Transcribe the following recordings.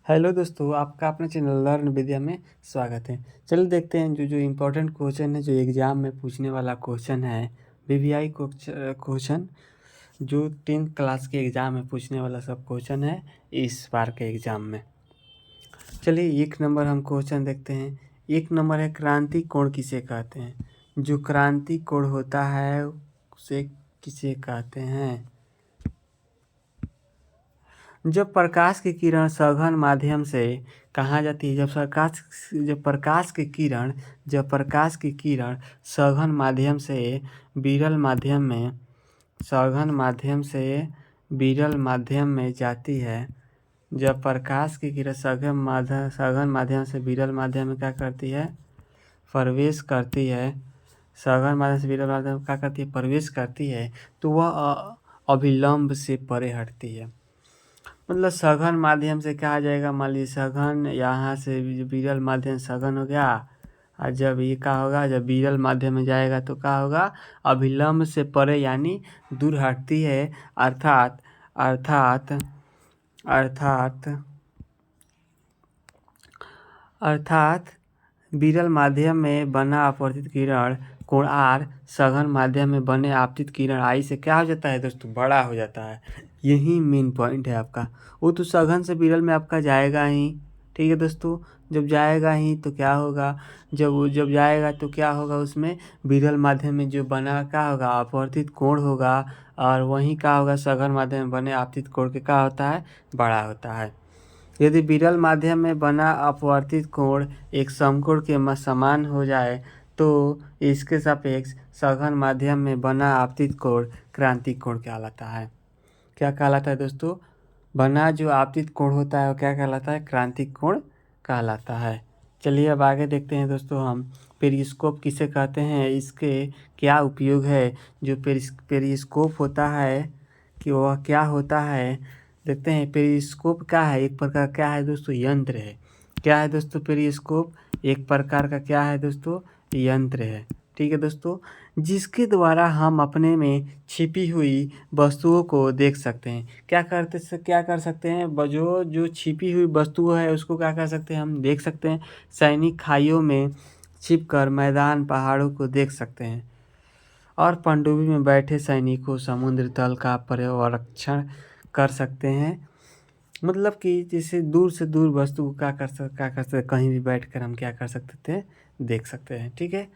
Hello दोस्तों, आपका अपने चैनल लर्न विद्या में स्वागत है। चलिए देखते हैं जो इम्पोर्टेंट क्वेश्चन है, जो एग्ज़ाम में पूछने वाला क्वेश्चन है। वीवीआई क्वेश्चन जो 10th क्लास के एग्ज़ाम में पूछने वाला सब क्वेश्चन है इस बार के एग्ज़ाम में। चलिए 1 नंबर हम क्वेश्चन देखते हैं। 1 नंबर है, क्रांति कोण किसे कहते हैं? जो क्रांति कोण होता है उसे किसे कहते हैं? जब प्रकाश की किरण सघन माध्यम से कहाँ जाती है? जब प्रकाश की किरण सघन माध्यम से विरल माध्यम में जाती है। जब प्रकाश की किरण सघन माध्यम से विरल माध्यम में क्या करती है? प्रवेश करती है। सघन माध्यम से विरल माध्यम में क्या करती है? प्रवेश करती है, तो वह अभिलंब से परे हटती है। मतलब सघन माध्यम से क्या आ जाएगा? मान लीजिए सघन, यहाँ से विरल माध्यम सघन हो गया, और जब ये क्या होगा, जब विरल माध्यम में जाएगा तो क्या होगा? अभिलंब से परे यानी दूर हटती है। अर्थात अर्थात अर्थात अर्थात विरल माध्यम में बना अपवर्तित किरण कोण आर सघन माध्यम में बने आपतित किरण आई से क्या हो जाता है दोस्तों? बड़ा हो जाता है। यही मेन पॉइंट है आपका। वो तो सघन से विरल में आपका जाएगा ही, ठीक है दोस्तों। जब जाएगा ही तो क्या होगा? जब जाएगा तो क्या होगा? उसमें विरल माध्यम में जो बना क्या होगा? अपवर्तित कोण होगा, और वहीं क्या होगा? सघन माध्यम में बने आपतित कोण के क्या होता है? बड़ा होता है। यदि विरल माध्यम में बना अपवर्तित कोण एक समकोण के समान हो जाए तो इसके सापेक्ष सघन माध्यम में बना आपतित कोण क्रांति कोण कहलाता है। क्या कहलाता है दोस्तों? बना जो आपतित कोण होता है वो क्या कहलाता है? क्रांति कोण कहलाता है। चलिए अब आगे देखते हैं दोस्तों हम पेरिस्कोप किसे कहते हैं, इसके क्या उपयोग है। जो पेरिस्कोप होता है कि वह क्या होता है देखते हैं। पेरिस्कोप क्या है? एक प्रकार क्या है दोस्तों? यंत्र है। क्या है दोस्तों? पेरिस्कोप एक प्रकार का क्या है दोस्तों? यंत्र है, ठीक है दोस्तों, जिसके द्वारा हम अपने में छिपी हुई वस्तुओं को देख सकते हैं। क्या कर सकते हैं? जो छिपी हुई वस्तु है उसको क्या कर सकते हैं? हम देख सकते हैं। सैनिक खाइयों में छिपकर मैदान पहाड़ों को देख सकते हैं, और पनडुब्बी में बैठे सैनिकों समुद्र तल का पर्यवेक्षण कर सकते हैं। मतलब कि जैसे दूर से दूर वस्तु को क्या कर सकते, कहीं भी बैठकर हम क्या कर सकते थे? देख सकते हैं, ठीक है।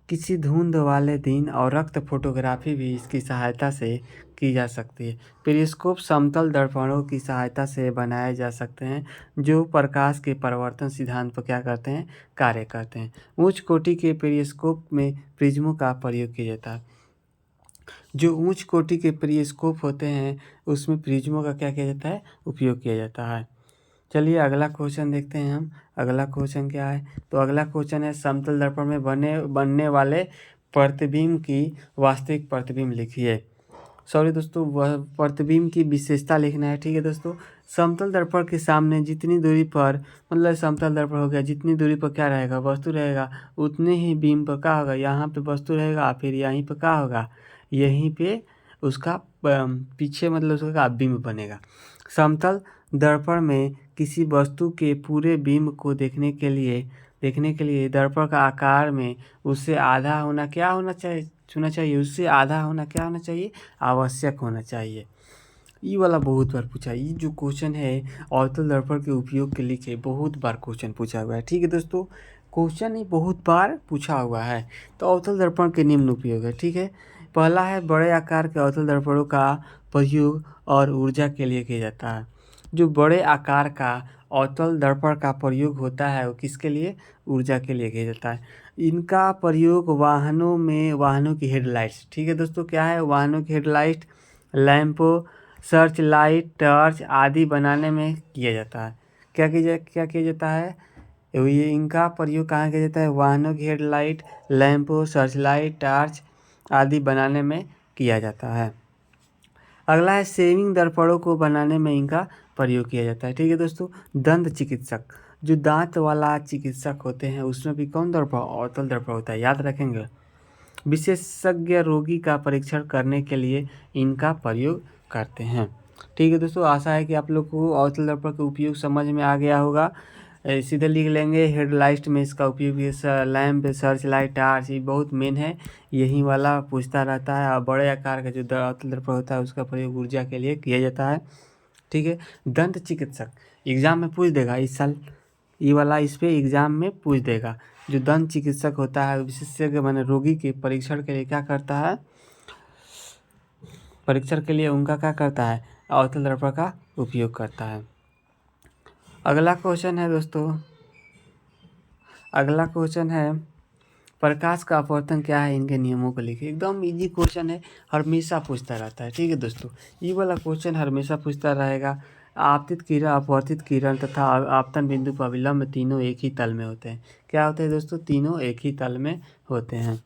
किसी धुंध वाले दिन और रक्त फोटोग्राफी भी इसकी सहायता से की जा सकती है। पेरिस्कोप समतल दर्पणों की सहायता से बनाए जा सकते हैं, जो प्रकाश के परावर्तन सिद्धांत पर क्या करते हैं? कार्य करते हैं। उच्च कोटि के पेरिस्कोप में प्रिज्मों का प्रयोग किया जाता है। जो उच्च कोटि के पेरिस्कोप होते हैं उसमें प्रिज्मों का क्या किया जाता है? उपयोग किया जाता है। चलिए अगला क्वेश्चन देखते हैं हम। अगला क्वेश्चन क्या है? तो अगला क्वेश्चन है, समतल दर्पण में बनने वाले प्रतिबिंब की वास्तविक प्रतिबिंब लिखिए। सॉरी दोस्तों, वह प्रतिबिंब की विशेषता लिखना है, ठीक है दोस्तों। समतल दर्पण के सामने जितनी दूरी पर, मतलब समतल दर्पण हो गया, जितनी दूरी पर क्या रहेगा? वस्तु रहेगा, उतने ही बिंब पर क्या होगा? यहाँ पे वस्तु रहेगा, फिर यहीं पर क्या होगा? यहीं पे उसका पीछे मतलब उसका बिंब बनेगा। समतल दर्पण में किसी वस्तु के पूरे बिंब को देखने के लिए दर्पण का आकार में उससे आधा होना क्या होना चाहिए? उससे आधा होना क्या होना चाहिए? आवश्यक होना चाहिए। ये वाला बहुत बार पूछा है। ये जो क्वेश्चन है अवतल दर्पण के उपयोग के लिखे बहुत बार क्वेश्चन पूछा हुआ है, ठीक है दोस्तों। क्वेश्चन ही बहुत बार पूछा हुआ है। तो अवतल दर्पण के निम्न उपयोग है, ठीक है। पहला है, बड़े आकार के अवतल दर्पणों का प्रयोग और ऊर्जा के लिए किया जाता है। जो बड़े आकार का अवतल दर्पण का प्रयोग होता है वो किसके लिए? ऊर्जा के लिए किया जाता है। इनका प्रयोग वाहनों की हेडलाइट्स, ठीक है दोस्तों, क्या है? वाहनों की हेडलाइट, लैंपों, सर्च लाइट, टॉर्च आदि बनाने में किया जाता है। क्या किया जाता है? ये इनका प्रयोग कहाँ किया जाता है? वाहनों की हेडलाइट, लैंपों, सर्च लाइट, टॉर्च आदि बनाने में किया जाता है। अगला है, सेविंग दर्पणों को बनाने में इनका प्रयोग किया जाता है, ठीक है दोस्तों। दंत चिकित्सक, जो दांत वाला चिकित्सक होते हैं उसमें भी कौन दर्पण? अवतल दर्पण होता है, याद रखेंगे। विशेषज्ञ रोगी का परीक्षण करने के लिए इनका प्रयोग करते हैं। ठीक है दोस्तों, आशा है कि आप लोग को अवतल दर्पण का उपयोग समझ में आ गया होगा। सीधे लिख लेंगे हेडलाइट में इसका उपयोग, ये लैंप, सर्च लाइट, टार्च, ये बहुत मेन है। यही वाला पूछता रहता है। और बड़े आकार का जो अवतल दर्पण होता है उसका प्रयोग ऊर्जा के लिए किया जाता है। ठीक है। दंत चिकित्सक एग्जाम में पूछ देगा इस साल, ये वाला इस पे एग्जाम में पूछ देगा। जो दंत चिकित्सक होता है विशेषज्ञ माने रोगी के परीक्षण के लिए क्या करता है, परीक्षण के लिए उनका क्या करता है, अवतल दर्पण का उपयोग करता है। अगला क्वेश्चन है दोस्तों, अगला क्वेश्चन है प्रकाश का अपवर्तन क्या है, इनके नियमों को लिखिए। एकदम इजी क्वेश्चन है, हमेशा पूछता रहता है। ठीक है दोस्तों, ये वाला क्वेश्चन हमेशा पूछता रहेगा। आपतित किरण, अपवर्तित किरण तथा आपतन बिंदु पर अभिलंब तीनों एक ही तल में होते हैं। क्या होते हैं दोस्तों, तीनों एक ही तल में होते हैं।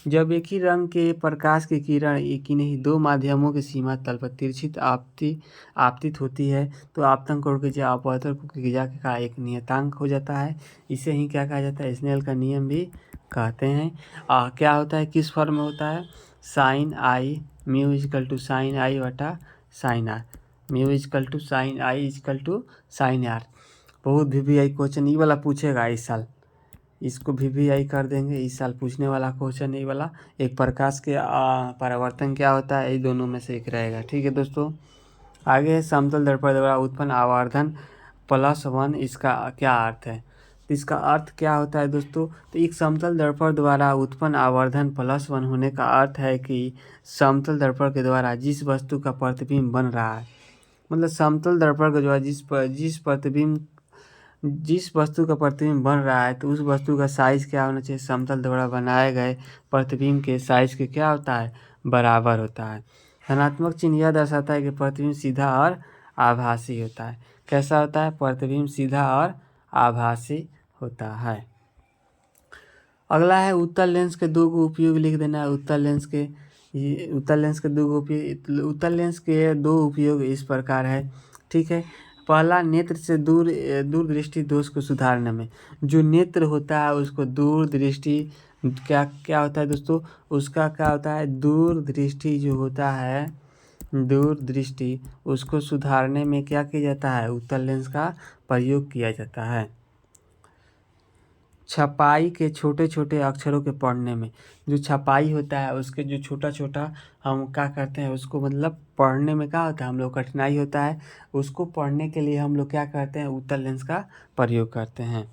जब एक ही रंग के प्रकाश की किरण एक ही नहीं दो माध्यमों के सीमा तल पर तिरछित आपतित होती है तो आपतन कोण की जो अपवर्तन की का एक नियतांक हो जाता है। इसे ही क्या कहा जाता है, स्नेल का नियम भी कहते हैं। क्या होता है, किस फॉर्म में होता है, sine i mu equal to sine i बटा sine r, mu equal to sine i equal to sine r. बहुत VVI क्वेश्चन ये वाला पूछेगा इस साल, इसको VVI कर देंगे। इस साल पूछने वाला क्वेश्चन ये वाला। एक प्रकाश के परावर्तन क्या होता है, ये दोनों में से एक रहेगा। ठीक है दोस्तों, आगे है समतल दर्पण द्वारा उत्पन्न आवर्धन +1, इसका क्या अर्थ है। तो इसका अर्थ क्या होता है दोस्तों, तो एक समतल दर्पण द्वारा उत्पन्न आवर्धन +1 होने का अर्थ है कि समतल दर्पण के द्वारा जिस वस्तु का प्रतिबिंब बन रहा है, मतलब समतल दर्पण के द्वारा जिस वस्तु का प्रतिबिंब बन रहा है तो उस वस्तु का साइज क्या होना चाहिए, समतल द्वारा बनाए गए प्रतिबिंब के साइज के क्या होता है, बराबर होता है। धनात्मक चिन्ह यह दर्शाता है कि प्रतिबिंब सीधा और आभासी होता है। कैसा होता है, प्रतिबिंब सीधा और आभासी होता है। अगला है उत्तल लेंस के दो उपयोग लिख देना है। उत्तल लेंस के दो उपयोग इस प्रकार है। ठीक है, पहला नेत्र से दूरदृष्टि दोष को सुधारने में। जो नेत्र होता है उसको दूरदृष्टि क्या क्या होता है दोस्तों, उसका क्या होता है, दूरदृष्टि जो होता है, दूरदृष्टि उसको सुधारने में क्या किया जाता है, उत्तल लेंस का प्रयोग किया जाता है। छपाई के छोटे छोटे अक्षरों के पढ़ने में, जो छपाई होता है उसके जो छोटा छोटा हम क्या करते हैं उसको, मतलब पढ़ने में क्या होता है, हम लोग कठिनाई होता है, उसको पढ़ने के लिए हम लोग क्या करते हैं, उत्तल लेंस का प्रयोग करते हैं।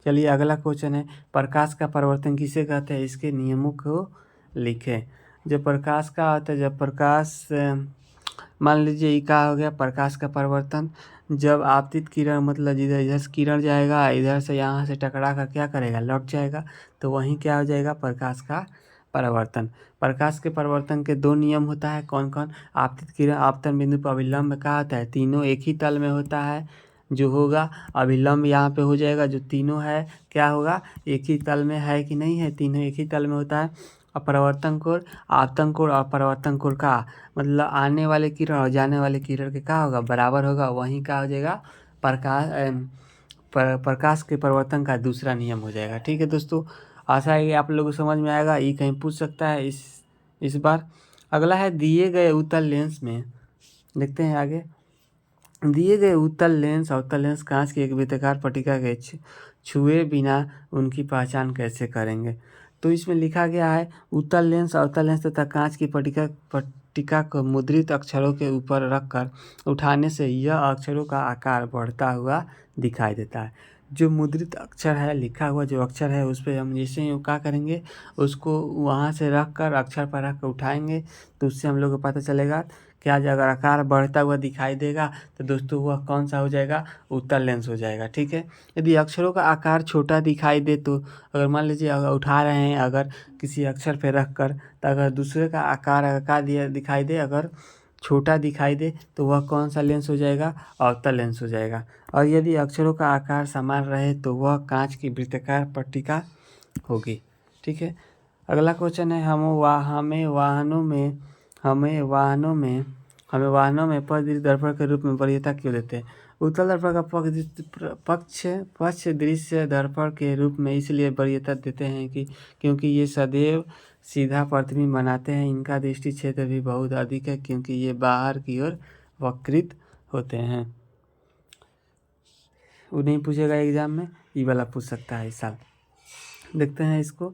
चलिए अगला क्वेश्चन है, प्रकाश का परिवर्तन किसे कहते हैं, इसके नियमों को लिखें। जब प्रकाश का होता है, जब प्रकाश मान लीजिए ये क्या हो गया, प्रकाश का परिवर्तन, जब आपतित किरण मतलब जिधर इधर से किरण जाएगा इधर से यहाँ से टकरा कर क्या करेगा, लौट जाएगा, तो वहीं क्या हो जाएगा, प्रकाश का परिवर्तन। प्रकाश के परिवर्तन के दो नियम होता है, कौन कौन, आपतित किरण आपतन बिंदु पर अभिलंब क्या होता है, तीनों एक ही तल में होता है, जो होगा अभिलंब यहाँ पे हो जाएगा, जो तीनों है क्या होगा, एक ही तल में है कि नहीं है, तीनों एक ही तल में होता है। अपरिवर्तन कोण, आपतन कोण और परिवर्तन कोण का मतलब आने वाले किरण और जाने वाले किरण के क्या होगा, बराबर होगा, वहीं क्या हो जाएगा, प्रकाश के परिवर्तन का दूसरा नियम हो जाएगा। ठीक है दोस्तों, आशा है कि आप लोगों को समझ में आएगा। ये कहीं पूछ सकता है इस बार। अगला है दिए गए उत्तल लेंस में, देखते हैं आगे। दिए गए उत्तल लेंस और अवतल लेंस कांच की एक वृत्ताकार पट्टिका के छुए बिना उनकी पहचान कैसे करेंगे। तो इसमें लिखा गया है, उत्तल लेंस, अवतल लेंस तथा कांच की पट्टिका को मुद्रित अक्षरों के ऊपर रखकर उठाने से यह अक्षरों का आकार बढ़ता हुआ दिखाई देता है। जो मुद्रित अक्षर है, लिखा हुआ जो अक्षर है, उस पर हम जैसे ही क्या करेंगे, उसको वहाँ से रख कर अक्षर पर रख कर उठाएंगे तो उससे हम लोग को पता चलेगा क्या, अगर आकार बढ़ता हुआ दिखाई देगा तो दोस्तों वह कौन सा हो जाएगा, उत्तल लेंस हो जाएगा। ठीक है, यदि अक्षरों का आकार छोटा दिखाई दे तो अगर मान लीजिए अगर उठा रहे हैं अगर किसी अक्षर पे रख कर, तो अगर दूसरे का आकार अगर का दिया दिखाई दे, अगर छोटा दिखाई दे तो वह कौन सा लेंस हो जाएगा, अवतल लेंस हो जाएगा। और यदि अक्षरों का आकार समान रहे तो वह कांच की वृत्ताकार पट्टिका होगी। ठीक है, अगला क्वेश्चन है, हमें वाहनों में पक्ष दर्पण के रूप में वरीयता क्यों देते हैं। उत्तल दर्पण का पक्ष दृश्य दर्पण के रूप में इसलिए वरीयता देते हैं कि क्योंकि ये सदैव सीधा प्रतिबिंब बनाते हैं। इनका दृष्टि क्षेत्र भी बहुत अधिक है क्योंकि ये बाहर की ओर वक्रित होते हैं। वो नहीं पूछेगा एग्जाम में, ये वाला पूछ सकता है इस साल। देखते हैं इसको,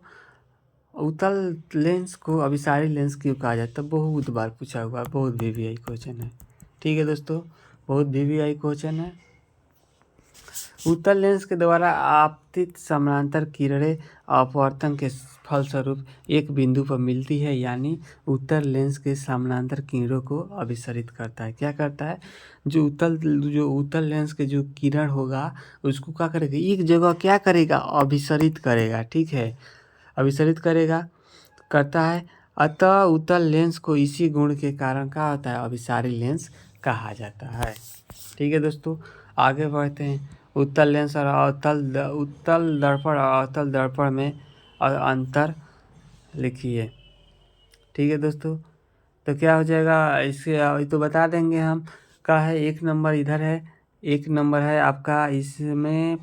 उत्तल लेंस को अभिसारी लेंस क्यों कहा जाता है? बहुत बार पूछा हुआ, बहुत VVI क्वेश्चन है। ठीक है दोस्तों, बहुत VVI क्वेश्चन है। उत्तल लेंस के द्वारा आपतित समानांतर किरणें अपवर्तन के फलस्वरूप एक बिंदु पर मिलती है, यानी उत्तल लेंस के समानांतर किरणों को अभिसरित करता है। क्या करता है? जो उत्तल लेंस के जो किरण होगा उसको क्या करेगा, एक जगह क्या करेगा, अभिसरित करेगा। ठीक है, अभिसरित करता है। अतः उत्तल लेंस को इसी गुण के कारण क्या होता है, अभिसारी लेंस कहा जाता है। ठीक है दोस्तों, आगे बढ़ते हैं। उत्तल लेंस और उत्तल दर्पण और अवतल दर्पण में अंतर लिखिए। ठीक है दोस्तों, तो क्या हो जाएगा इसके तो बता देंगे हम। का है, एक नंबर इधर है, एक नंबर है आपका इसमें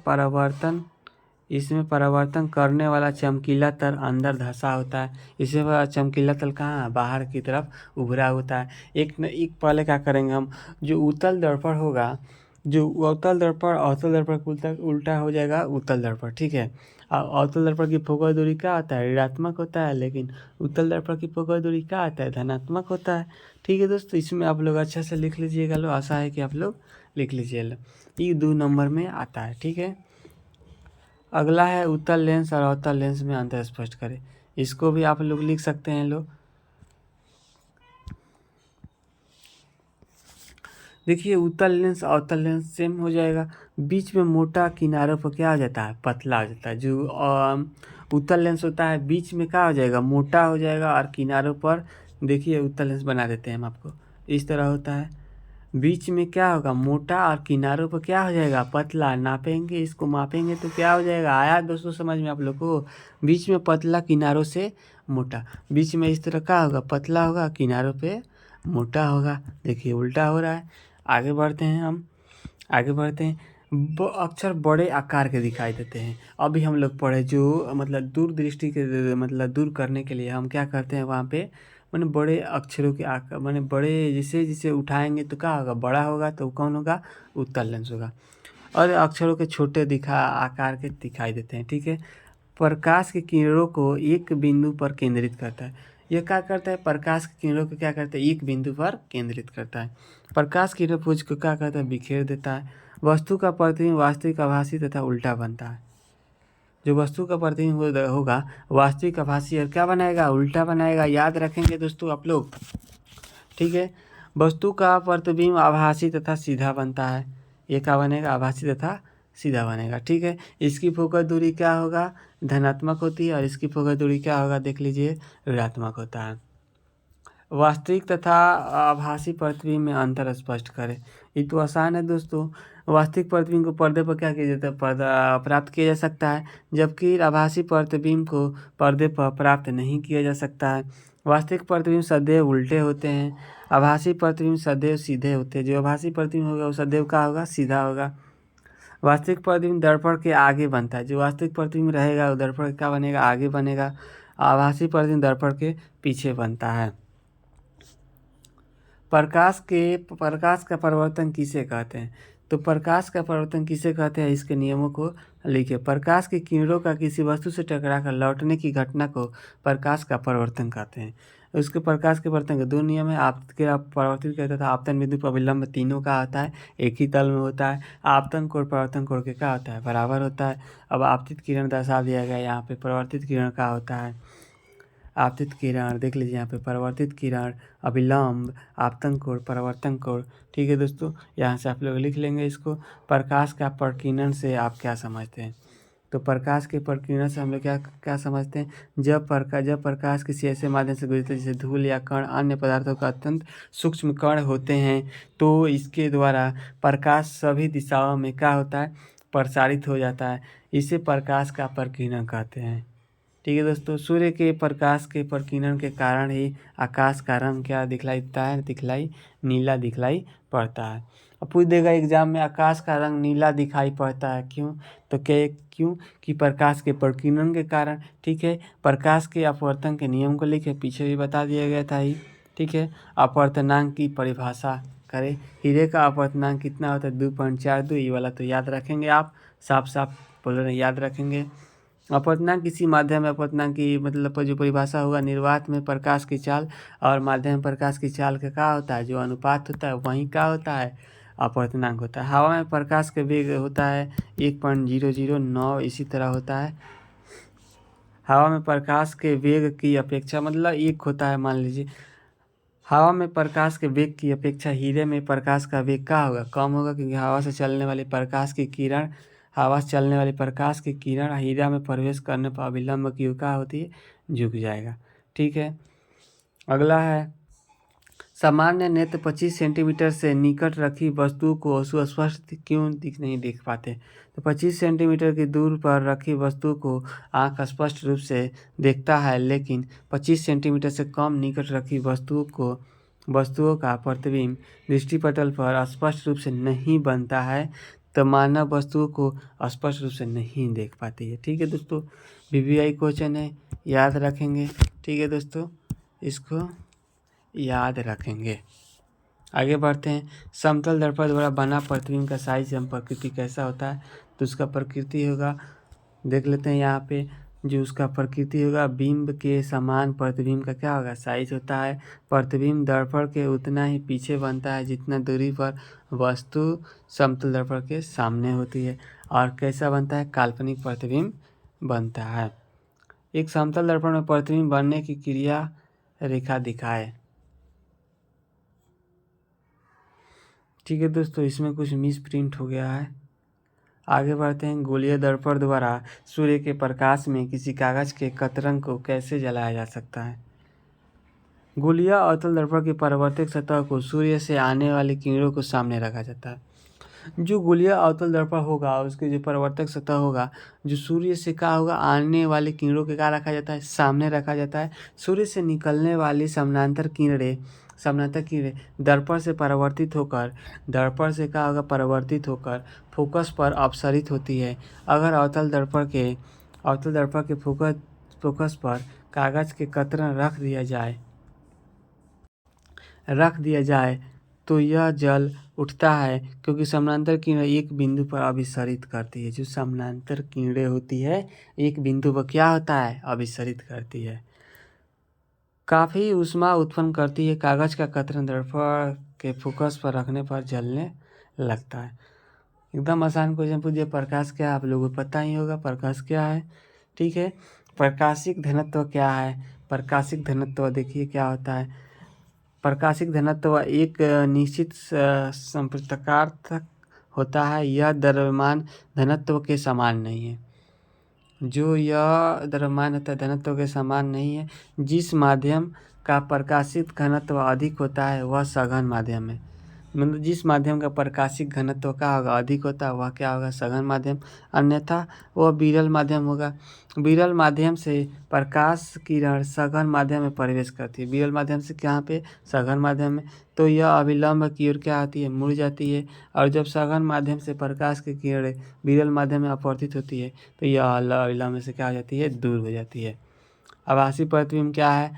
परावर्तन करने वाला चमकीला तल अंदर धंसा होता है। इसमें चमकीला तल कहाँ, बाहर की तरफ उभरा होता है। एक पहले क्या करेंगे हम, जो उत्तल दर्पण होगा, जो अवतल दर्पण उल्टा हो जाएगा उत्तल दर्पण। ठीक है, अवतल दर्पण की फोकल दूरी क्या होता है, ऋणात्मक होता है, लेकिन उत्तल दर्पण की फोकल दूरी क्या होता है, धनात्मक होता है। ठीक है दोस्तों, इसमें आप लोग अच्छा से लिख लीजिएगा। लो, आशा है कि आप लोग लिख लीजिएगा, ये 2 नंबर में आता है। ठीक है, अगला है उत्तल लेंस और अवतल लेंस में अंतर स्पष्ट करें। इसको भी आप लोग लिख सकते हैं। लोग देखिए, उत्तल लेंस अवतल लेंस सेम हो जाएगा। बीच में मोटा, किनारों पर क्या हो जाता है, पतला हो जाता है। जो उत्तल लेंस होता है बीच में क्या हो जाएगा, मोटा हो जाएगा, और किनारों पर देखिए उत्तल लेंस बना देते हैं हम आपको, इस तरह होता है। बीच में क्या होगा, मोटा, और किनारों पर क्या हो जाएगा, पतला। नापेंगे, इसको मापेंगे तो क्या हो जाएगा, आया दोस्तों समझ में आप लोग को? बीच में पतला, किनारों से मोटा। बीच में इस तरह का होगा, पतला होगा, किनारों पे मोटा होगा। देखिए उल्टा हो रहा है। आगे बढ़ते हैं हम, आगे बढ़ते हैं। अक्षर बड़े आकार के दिखाई देते हैं। अभी हम लोग पढ़े जो मतलब दूरदृष्टि के मतलब दूर करने के लिए हम क्या करते हैं वहाँ पे, मैंने बड़े अक्षरों के आकार, मैंने बड़े जिसे जिसे उठाएंगे तो क्या होगा, बड़ा होगा, तो कौन होगा, उत्तल लेंस होगा। और अक्षरों के छोटे आकार के दिखाई देते हैं। ठीक है, प्रकाश की किरणों को एक बिंदु पर केंद्रित करता है। यह क्या करता है, प्रकाश की किरणों को क्या करता है, एक बिंदु पर केंद्रित करता है। प्रकाश की किरण को क्या करता है, बिखेर देता है। वस्तु का प्रतिबिंब वास्तविक, आभासी तथा उल्टा बनता है। जो वस्तु का प्रतिबिंब होगा वास्तविक, आभासी और क्या बनाएगा, उल्टा बनाएगा। याद रखेंगे दोस्तों आप लोग। ठीक है, वस्तु का प्रतिबिंब आभासी तथा सीधा बनता है। ये क्या बनेगा, आभासी तथा सीधा बनेगा। ठीक है, इसकी फोकस दूरी क्या होगा, धनात्मक होती है, और इसकी फोकस दूरी क्या होगा, देख लीजिए, ऋणात्मक होता है। वास्तविक तथा आभासी प्रतिबिंब में अंतर स्पष्ट करें। ये तो आसान है दोस्तों। वास्तविक प्रतिबिंब को पर्दे पर क्या किया जाता है, पर्दा प्राप्त किया जा सकता है, जबकि आभासी प्रतिबिंब को पर्दे पर प्राप्त नहीं किया जा सकता है। वास्तविक प्रतिबिंब सदैव उल्टे होते हैं, आभासी प्रतिबिंब सदैव सीधे होते हैं। जो आभासी प्रतिबिंब होगा वो सदैव क्या होगा, सीधा होगा। वास्तविक प्रतिबिंब दर्पण के आगे बनता है। जो वास्तविक प्रतिबिंब रहेगा वो दर्पण क्या बनेगा, आगे बनेगा। आभासी प्रतिबिंब दर्पण के पीछे बनता है। प्रकाश का परिवर्तन किसे कहते हैं? तो प्रकाश का परिवर्तन किसे कहते हैं, इसके नियमों को लिखिए। प्रकाश की किरणों का किसी वस्तु से टकराकर लौटने की घटना को प्रकाश का परिवर्तन कहते हैं। उसके प्रकाश के परिवर्तन के 2 नियम है, परावर्तित करता था आपतन बिंदु पर अभिलंब तीनों का आता है, एक ही तल में होता है। आपतन कोण परावर्तन कोण के क्या होता है, बराबर होता है। अब आपतित किरण दर्शा दिया गया यहाँ पे, परावर्तित किरण का होता है, आपतित किरण देख लीजिए यहाँ पे, परावर्तित किरण, अभिलंब, आपतन कोण, परावर्तन कोण। ठीक है दोस्तों, यहाँ से आप लोग लिख लेंगे इसको। प्रकाश का प्रकीर्णन से आप क्या समझते हैं? तो प्रकाश के प्रकीर्णन से हम लोग क्या क्या समझते हैं, जब प्रकाश किसी ऐसे माध्यम से गुजरता है जैसे धूल या कण, अन्य पदार्थों का अत्यंत सूक्ष्म कण होते हैं, तो इसके द्वारा प्रकाश सभी दिशाओं में क्या होता है, प्रसारित हो जाता है। इसे प्रकाश का प्रकीर्णन कहते हैं। ठीक है दोस्तों, सूर्य के प्रकाश के प्रकीर्णन के कारण ही आकाश का रंग क्या दिखलाई देता है, नीला दिखलाई पड़ता है। अब पूछ देगा एग्जाम में, आकाश का रंग नीला दिखाई पड़ता है क्यों? तो क्यों कि प्रकाश के प्रकीर्णन के कारण। ठीक है, प्रकाश के अपवर्तन के नियम को लिखे, पीछे भी बता दिया गया था ही। ठीक है, अपवर्तनांक की परिभाषा करें। हीरे का अपवर्तनांक कितना होता है 2.42, ये वाला तो याद रखेंगे आप, साफ साफ बोल रहे हैं याद रखेंगे। अपवर्तनांक किसी माध्यम में अपवर्तनांक की मतलब जो परिभाषा होगा, निर्वात में प्रकाश की चाल और माध्यम में प्रकाश की चाल का क्या होता है, जो अनुपात होता है वहीं क्या होता है, अपवर्तनांक होता है। हवा में प्रकाश का वेग होता है 1.009, इसी तरह होता है। हवा में प्रकाश के वेग की अपेक्षा मतलब एक होता है, मान लीजिए हवा में प्रकाश के वेग की अपेक्षा हीरे में प्रकाश का वेग क्या होगा, कम होगा, क्योंकि हवा से चलने वाली प्रकाश की किरण हीरा में प्रवेश करने पर अभिलंब की क्या होती है, झुक जाएगा। ठीक है, अगला है सामान्य नेत्र 25 सेंटीमीटर से निकट रखी वस्तु को सुस्पष्ट क्यों नहीं देख पाते। तो 25 सेंटीमीटर की दूर पर रखी वस्तु को आंख स्पष्ट रूप से देखता है, लेकिन 25 सेंटीमीटर से कम निकट रखी वस्तुओं का प्रतिबिंब दृष्टिपटल पर स्पष्ट रूप से नहीं बनता है, तो मानव वस्तुओं को स्पष्ट रूप से नहीं देख पाती है। ठीक है दोस्तों, VVI क्वेश्चन है, याद रखेंगे। ठीक है दोस्तों, इसको याद रखेंगे। आगे बढ़ते हैं। समतल दर्पण द्वारा बना प्रतिबिंब का साइज एवं प्रकृति कैसा होता है, तो उसका प्रकृति होगा, देख लेते हैं यहाँ पे, जो उसका प्रकृति होगा बिंब के समान प्रतिबिंब का क्या होगा, साइज होता है। प्रतिबिंब दर्पण के उतना ही पीछे बनता है जितना दूरी पर वस्तु समतल दर्पण के सामने होती है। और कैसा बनता है, काल्पनिक प्रतिबिंब बनता है। एक समतल दर्पण में प्रतिबिंब बनने की क्रिया रेखा दिखाए। ठीक है दोस्तों, इसमें कुछ मिस प्रिंट हो गया है। आगे बढ़ते हैं। गोलीय दर्पण द्वारा सूर्य के प्रकाश में किसी कागज के कतरन को कैसे जलाया जा सकता है। गोलीय अवतल दर्पण की परावर्तक सतह को सूर्य से आने वाली किरणों को सामने रखा जाता है। जो गोलीय अवतल दर्पण होगा उसके जो परावर्तक सतह होगा, जो सूर्य से क्या होगा, आने वाली किरणों के क्या रखा जाता है, सामने रखा जाता है। सूर्य से निकलने वाली समानांतर किरणें दर्पण से क्या होगा, परावर्तित होकर फोकस पर अपसरित होती है। अगर अवतल दर्पण के फोकस पर कागज के कतरन रख दिया जाए तो यह जल उठता है, क्योंकि समानांतर किरणें एक बिंदु पर अभिसरित करती है। जो समानांतर किरणें होती है एक बिंदु पर क्या होता है, अभिसरित करती है। काफ़ी ऊष्मा उत्पन्न करती है। कागज का कतरन दर्पण के फोकस पर रखने पर जलने लगता है। एकदम आसान क्वेश्चन पूछ दिया। प्रकाश क्या है, आप लोगों को पता ही होगा प्रकाश क्या है। ठीक है, प्रकाशिक घनत्व क्या है। प्रकाशिक घनत्व देखिए क्या होता है। प्रकाशिक घनत्व एक निश्चित संप्रकार्थ होता है। यह द्रव्यमान घनत्व के समान नहीं है। जो यह द्रव्यमान होता है घनत्व के समान नहीं है। जिस माध्यम का प्रकाशित घनत्व अधिक होता है वह सघन माध्यम है। मतलब जिस माध्यम का प्रकाशिक घनत्व क्या होगा, अधिक होता है, वह क्या होगा, सघन माध्यम। अन्यथा वह विरल माध्यम होगा। विरल माध्यम से प्रकाश किरण सघन माध्यम में प्रवेश करती है। विरल माध्यम से कहाँ पे, सघन माध्यम में, तो यह अभिलंब की ओर क्या होती है, मुड़ जाती है। और जब सघन माध्यम से प्रकाश की किरणें विरल माध्यम में अपवर्तित होती है तो यह अभिलंब से क्या हो जाती है, दूर हो जाती है। आभासी प्रतिबिंब क्या है,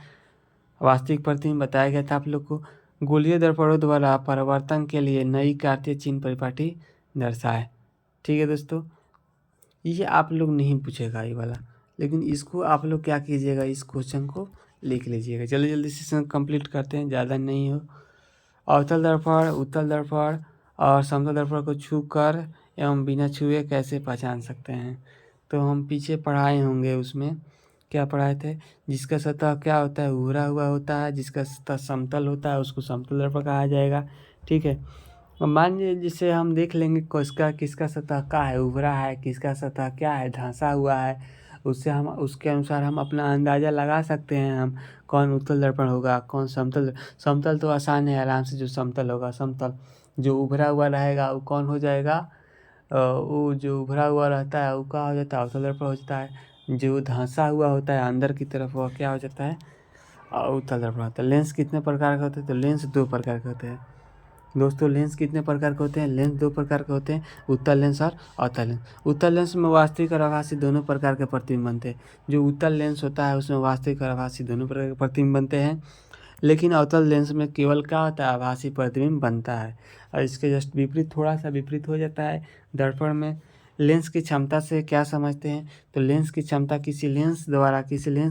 वास्तविक प्रतिबिंब बताया गया था आप लोग को। गोलीय दर्पणों द्वारा परावर्तन के लिए नई कार्तीय चिन्ह परिपाटी दर्शाए। ठीक है दोस्तों, ये आप लोग नहीं पूछेगा ये वाला, लेकिन इसको आप लोग क्या कीजिएगा, इस क्वेश्चन को लिख लीजिएगा। जल्दी जल्दी सेशन कंप्लीट करते हैं, ज़्यादा नहीं हो। अवतल दर्पण, उत्तल दर्पण और समतल दर्पण को छू कर एवं बिना छुए कैसे पहचान सकते हैं। तो हम पीछे पढ़ाए होंगे, उसमें क्या पढ़ाए थे, जिसका सतह क्या होता है, उभरा हुआ होता है, जिसका सतह समतल होता है उसको समतल दर्पण कहा जाएगा। ठीक है, अब मान लीजिए जिसे हम देख लेंगे किसका सतह क्या है, उभरा है, किसका सतह क्या है, धंसा हुआ है, उसके अनुसार हम अपना अंदाज़ा लगा सकते हैं हम कौन उत्तल दर्पण होगा, कौन समतल। समतल तो आसान है, आराम से जो समतल होगा समतल। जो उभरा हुआ रहेगा वो कौन हो जाएगा, वो जो उभरा हुआ रहता है वो क्या हो जाता है, अवतल दर्पण हो जाता है। जो धंसा हुआ होता है अंदर की तरफ वह क्या हो जाता है, उत्तल दर्पण होता है। लेंस कितने प्रकार के होते हैं, तो लेंस 2 प्रकार के होते हैं दोस्तों। लेंस कितने प्रकार के होते हैं, लेंस 2 प्रकार के होते हैं, उत्तल लेंस और अवतल लेंस। उत्तल लेंस में वास्तविक और आभासी दोनों प्रकार के प्रतिबिंब बनते हैं। जो उत्तल लेंस होता है उसमें वास्तविक और आभासी दोनों प्रकार के प्रतिबिंब बनते हैं। लेकिन अवतल लेंस में केवल क्या होता है, आभासी प्रतिबिंब बनता है। और इसके जस्ट विपरीत, थोड़ा सा विपरीत हो जाता है दर्पण में। लेंस की क्षमता से क्या समझते हैं, तो लेंस की क्षमता किसी लेंस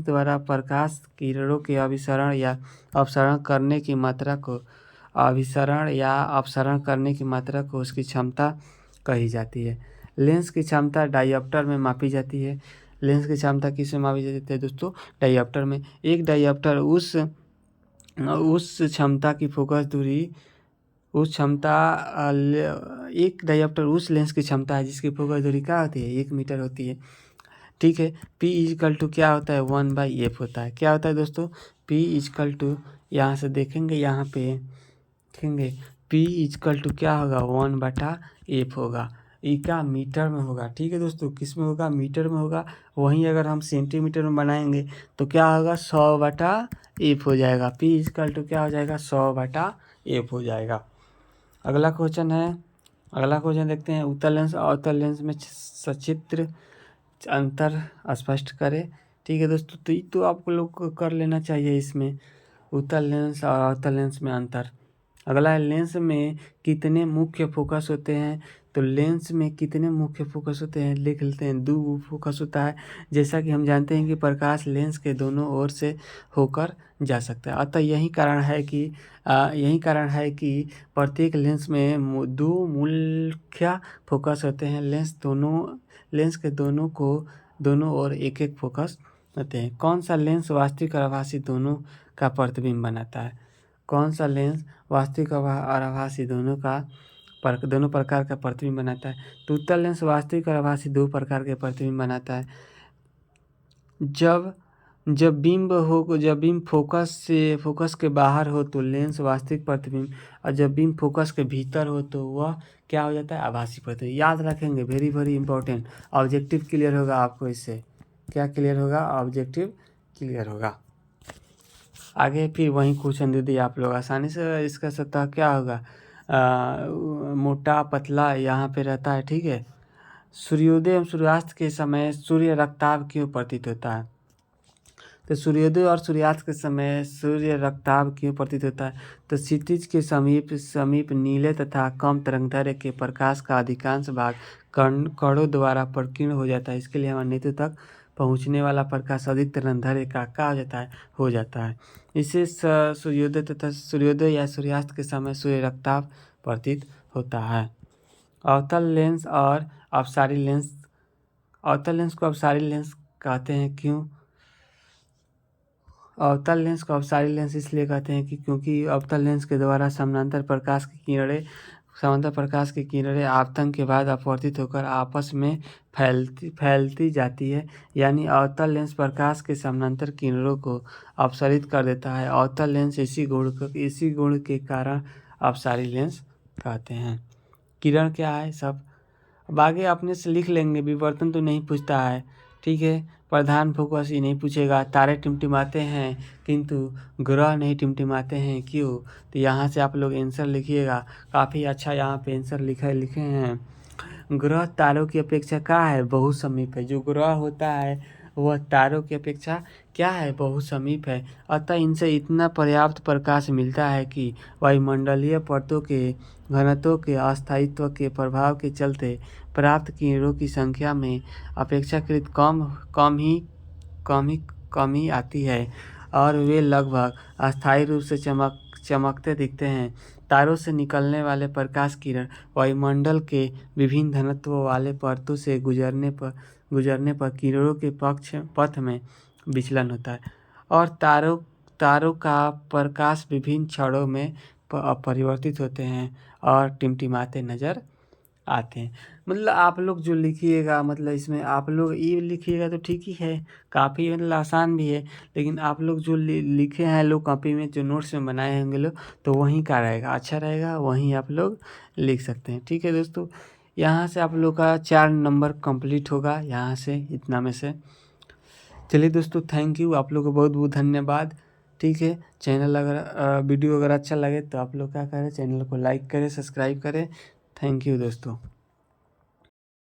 द्वारा प्रकाश किरणों के अभिसरण या अपसरण करने की मात्रा को उसकी क्षमता कही जाती है। लेंस की क्षमता डायोप्टर में मापी जाती है। लेंस की क्षमता किस में मापी जाती है दोस्तों, डायोप्टर में। एक डायोप्टर उस क्षमता की फोकस दूरी एक डायोप्टर उस लेंस की क्षमता है जिसकी फोकस दूरी क्या होती है, 1 मीटर होती है। ठीक है। P इक्वल टू क्या होता है, 1/f होता है। क्या होता है दोस्तों, P इक्वल टू, यहाँ से देखेंगे, यहाँ पे देखेंगे P इक्वल टू क्या होगा, 1/f होगा। ई का मीटर में होगा। ठीक है दोस्तों, किस में होगा, मीटर में होगा। वहीं अगर हम सेंटीमीटर में बनाएंगे तो क्या होगा, 100/f हो जाएगा। P इक्वल टू क्या हो जाएगा, 100/f हो जाएगा। अगला क्वेश्चन देखते हैं। उत्तल लेंस और अवतल लेंस में सचित्र अंतर स्पष्ट करें। ठीक है दोस्तों, तो ये तो आप लोग को कर लेना चाहिए इसमें, उत्तल लेंस और अवतल लेंस में अंतर। अगला है, लेंस में कितने मुख्य फोकस होते हैं। तो लेंस में कितने मुख्य फोकस होते हैं, लिख लेते हैं। 2 फोकस होता है। जैसा कि हम जानते हैं कि प्रकाश लेंस के दोनों ओर से होकर जा सकता है। अतः यही कारण है कि प्रत्येक लेंस में 2 मुख्य फोकस होते हैं। लेंस के दोनों ओर एक फोकस होते हैं। कौन सा लेंस वास्तविक और आभासी दोनों का प्रतिबिंब बनाता है। कौन सा लेंस वास्तविक और आभासी दोनों प्रकार का प्रतिबिंब बनाता है। तो उत्तल लेंस वास्तविक और आभासी 2 प्रकार के प्रतिबिंब बनाता है। जब बीम फोकस के बाहर हो तो लेंस वास्तविक प्रतिबिंब, और जब बीम फोकस के भीतर हो तो वह क्या हो जाता है, आभासी प्रतिबिंब। याद रखेंगे, very very important. Objective clear होगा आपको इससे। क्या क्लियर होगा, ऑब्जेक्टिव क्लियर होगा। आगे फिर वही क्वेश्चन दे दिए आप लोग आसानी से। इसका सतह क्या होगा, मोटा पतला यहाँ पे रहता है। ठीक है। सूर्योदय एवं सूर्यास्त के समय सूर्य रक्ताभ क्यों प्रतीत होता है। तो सूर्योदय और सूर्यास्त के समय सूर्य रक्ताभ क्यों प्रतीत होता है। तो क्षितिज के समीप नीले तथा कम तरंगदैर्घ्य के प्रकाश का अधिकांश भाग कणों द्वारा प्रकीर्ण हो जाता है। इसके लिए हमारे नेत्र तक पहुँचने वाला प्रकाश अधिक तरंगदैर्घ्य का क्या हो जाता है। इससे सूर्योदय या सूर्यास्त के समय सूर्य रक्ताभ प्रतीत होता है। अवतल लेंस को अपसारी लेंस कहते हैं क्यों। अवतल लेंस को अपसारी लेंस इसलिए कहते हैं कि क्योंकि अवतल लेंस के द्वारा समानांतर प्रकाश की किरणें आपतन के बाद अपवर्तित होकर आपस में फैलती जाती है। यानी अवतल लेंस प्रकाश के समानांतर किरणों को अपसरित कर देता है। अवतल लेंस इसी गुण के कारण अपसारी लेंस कहते हैं। किरण क्या है सब अब आगे अपने से लिख लेंगे, विवर्तन तो नहीं पूछता है। ठीक है। प्रधान फोकस ही नहीं पूछेगा। तारे टिमटिमाते हैं किंतु ग्रह नहीं टिमटिमाते हैं, क्यों। तो यहाँ से आप लोग आंसर लिखिएगा। काफ़ी अच्छा यहाँ पे आंसर लिखे हैं। ग्रह तारों की अपेक्षा क्या है, बहुत समीप है। जो ग्रह होता है वह तारों की अपेक्षा क्या है, बहुत समीप है। अतः इनसे इतना पर्याप्त प्रकाश मिलता है कि वायुमंडलीय परतों के घनत्व के अस्थायित्व के प्रभाव के चलते प्राप्त किरणों की संख्या में अपेक्षाकृत कम ही आती है और वे लगभग अस्थायी रूप से चमकते दिखते हैं। तारों से निकलने वाले प्रकाश किरण वायुमंडल के विभिन्न घनत्व वाले परतों से गुजरने पर किरणों के पथ में विचलन होता है और तारों का प्रकाश विभिन्न क्षणों में परिवर्तित होते हैं और टिमटिमाते नजर आते हैं। मतलब आप लोग जो लिखिएगा, मतलब इसमें आप लोग ये लिखिएगा तो ठीक ही है, काफ़ी मतलब आसान भी है। लेकिन आप लोग जो लिखे हैं लोग कॉपी में, जो नोट्स में बनाए होंगे लोग, तो वहीं का रहेगा, अच्छा रहेगा, वहीं आप लोग लिख सकते हैं। ठीक है दोस्तों, यहाँ से आप लोग का 4 नंबर कंप्लीट होगा, यहाँ से इतना में से। चलिए दोस्तों, थैंक यू, आप लोग को बहुत बहुत धन्यवाद। ठीक है। चैनल अगर वीडियो अगर अच्छा लगे तो आप लोग क्या करें, चैनल को लाइक करें, सब्सक्राइब करें। थैंक यू दोस्तों।